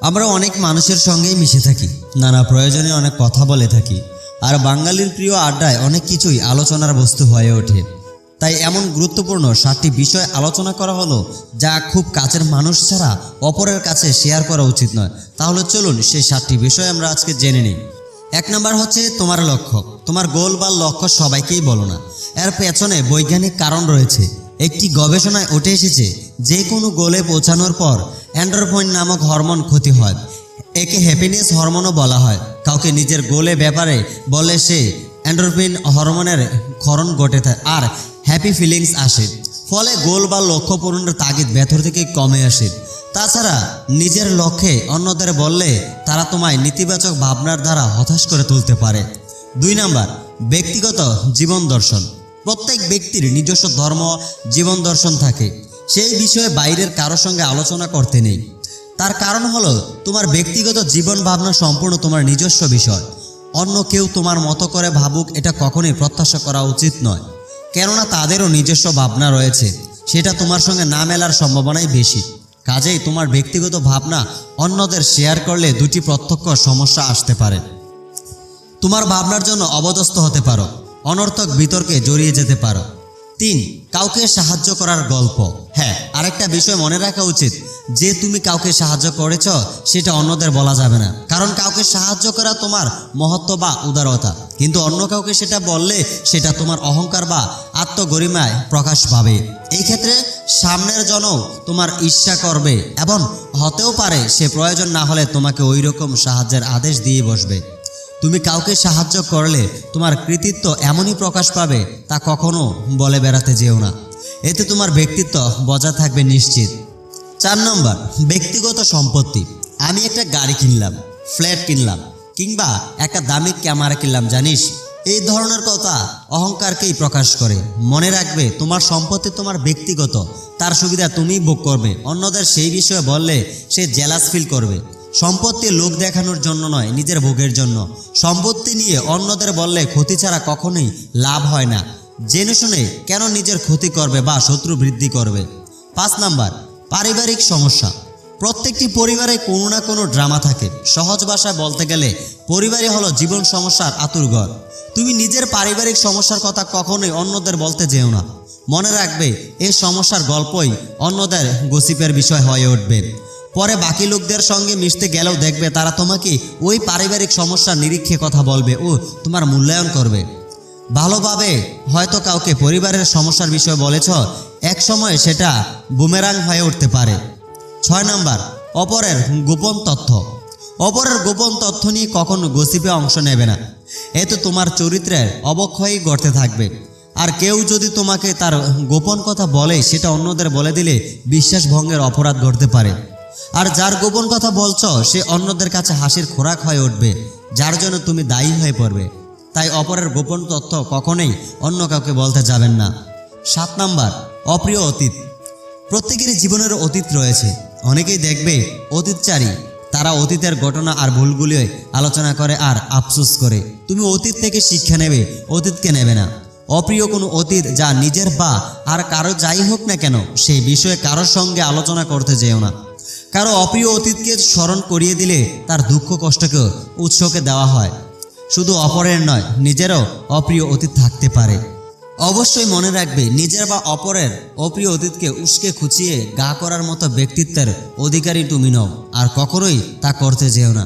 আমরা অনেক মানুষের সঙ্গেই মিশে থাকি, নানা প্রয়োজনে অনেক কথা বলে থাকি, আর বাঙালির প্রিয় আড্ডায় অনেক কিছুই আলোচনার বস্তু হয়ে ওঠে। তাই এমন গুরুত্বপূর্ণ 7টি বিষয় আলোচনা করা হলো যা খুব কাছের মানুষ ছাড়া অপরের কাছে শেয়ার করা উচিত নয়। তাহলে চলুন সেই 7টি বিষয় আমরা আজকে জেনে নিই। 1 নম্বর হচ্ছে তোমার লক্ষ্য। তোমার গোল বা লক্ষ্য সবাইকেই বলো না, এর পেছনে বৈজ্ঞানিক কারণ রয়েছে। একটি গবেষণায় উঠে এসেছে যে কোনো গোলে পৌঁছানোর পর এন্ডোরফিন নামক হরমোন ক্ষতি হয়, একে হ্যাপিনেস হরমোনও বলা হয়। কাউকে নিজের গোলে ব্যাপারে বলে সে এন্ডোরফিন হরমোনের ক্ষরণ ঘটে আর হ্যাপি ফিলিংস আসে, ফলে গোল বা লক্ষ্য পূরণের তাগিদ ভেতর থেকে কমে আসে। তাছাড়া নিজের লক্ষ্যে অন্যদের বললে তারা তোমায় নেতিবাচক ভাবনার দ্বারা হতাশ করে তুলতে পারে। 2 নম্বর, ব্যক্তিগত জীবন দর্শন। প্রত্যেক ব্যক্তির নিজস্ব ধর্ম, জীবন দর্শন থাকে, সেই বিষয়ে বাইরের কারোর সঙ্গে আলোচনা করতে নেই। তার কারণ হলো তোমার ব্যক্তিগত জীবন ভাবনা সম্পূর্ণ তোমার নিজস্ব বিষয়। অন্য কেউ তোমার মতো করে ভাবুক এটা কখনোই প্রত্যাশা করা উচিত নয়, কেননা তাদেরও নিজস্ব ভাবনা রয়েছে, সেটা তোমার সঙ্গে না মেলার সম্ভাবনাই বেশি। কাজেই তোমার ব্যক্তিগত ভাবনা অন্যদের শেয়ার করলে 2টি প্রত্যক্ষ সমস্যা আসতে পারে। তোমার ভাবনার জন্য অপদস্থ হতে পারো, অনর্থক বিতর্কে জড়িয়ে যেতে পারো। 3, কাউকে সাহায্য করার গল্প। হ্যাঁ, আরেকটা বিষয় মনে রাখা উচিত যে তুমি কাউকে সাহায্য করেছ সেটা অন্যদের বলা যাবে না, কারণ কাউকে সাহায্য করা তোমার মহত্ব বা উদারতা, কিন্তু অন্য কাউকে সেটা বললে সেটা তোমার অহংকার বা আত্মগরিমায় প্রকাশ পাবে। এই ক্ষেত্রে সামনের জনও তোমার ঈর্ষা করবে এবং হতেও পারে সে প্রয়োজন না হলে তোমাকে ওই রকম সাহায্যের আদেশ দিয়ে বসবে। তুমি কাউকে সাহায্য করলে তোমার কৃতিত্ব এমনই প্রকাশ পাবে তা কখনো বলে বেড়াতে যেও না, এতে তোমার ব্যক্তিত্ব বজায় থাকবে নিশ্চিত। 4 নম্বর, ব্যক্তিগত সম্পত্তি। আমি একটা গাড়ি কিনলাম, ফ্ল্যাট কিনলাম, কিংবা একটা দামি ক্যামেরা কিনলাম জানিস, এই ধরনের কথা অহংকারকেই প্রকাশ করে। মনে রাখবে তোমার সম্পত্তি তোমার ব্যক্তিগত, তার সুবিধা তুমিই ভোগ করবে। অন্যদের সেই বিষয়ে বললে সে জেলাস ফিল করবে। সম্পত্তি লোক দেখানোর জন্য নয়, নিজের ভোগের জন্য। সম্পত্তি নিয়ে অন্যদের বললে ক্ষতি ছাড়া কখনোই লাভ হয় না। জেনে শুনে কেন নিজের ক্ষতি করবে বা শত্রু বৃদ্ধি করবে। 5 নম্বর, পারিবারিক সমস্যা। প্রত্যেকটি পরিবারে কোনো না কোনো ড্রামা থাকে। সহজ ভাষায় বলতে গেলে পরিবারই হলো জীবন সমস্যার আতুরঘর। তুমি নিজের পারিবারিক সমস্যার কথা কখনোই অন্যদের বলতে যেও না। মনে রাখবে এই সমস্যার গল্পই অন্যদের গসিপের বিষয় হয়ে উঠবে। পরে বাকি লোকদের সঙ্গে মিশতে গেলেও দেখবে তারা তোমাকে ওই পারিবারিক সমস্যার নিরীক্ষে কথা বলবে ও তোমার মূল্যায়ন করবে। ভালোভাবে হয়তো কাউকে পরিবারের সমস্যার বিষয় বলেছ, এক সময় সেটা বুমেরাং হয়ে উঠতে পারে। 6 নম্বর, অপরের গোপন তথ্য। অপরের গোপন তথ্য নিয়ে কখনো গসিপে অংশ নেবে না, এতে তোমার চরিত্রের অবক্ষয়ই ঘটতে থাকবে। আর কেউ যদি তোমাকে তার গোপন কথা বলে সেটা অন্যদের বলে দিলে বিশ্বাস ভঙ্গের অপরাধ ঘটতে পারে। আর যার গোপন কথা বলছো সে অন্যদের কাছে হাসির খোরাক হয়ে উঠবে, যার জন্য তুমি দায়ী হয়ে পড়বে। তাই অপরের গোপন তথ্য কখনোই অন্য কাউকে বলতে যাবেন না। 7 নম্বর, অপ্রিয় অতীত। প্রত্যেকেরই জীবনের অতীত রয়েছে। অনেকেই দেখবে অতীতচারী, তারা অতীতের ঘটনা আর ভুলগুলি আলোচনা করে আর আফসোস করে। তুমি অতীত থেকে শিক্ষা নেবে, অতীতকে নেবে না। অপ্রিয় কোনো অতীত যা নিজের বা আর কারো যাই হোক না কেন সেই বিষয়ে কারোর সঙ্গে আলোচনা করতে যেও না। কারো অপ্রিয় অতীতকে স্মরণ করিয়ে দিলে তার দুঃখ কষ্টকে উৎসকে দেওয়া হয়। শুধু অপরের নয়, নিজেরও অপ্রিয় অতীত থাকতে পারে। অবশ্যই মনে রাখবে নিজের বা অপরের অপ্রিয় অতীতকে উস্কে খুঁচিয়ে গা করার মতো ব্যক্তিত্বের অধিকারী তুমি নও, আর কখনোই তা করতে যেও না।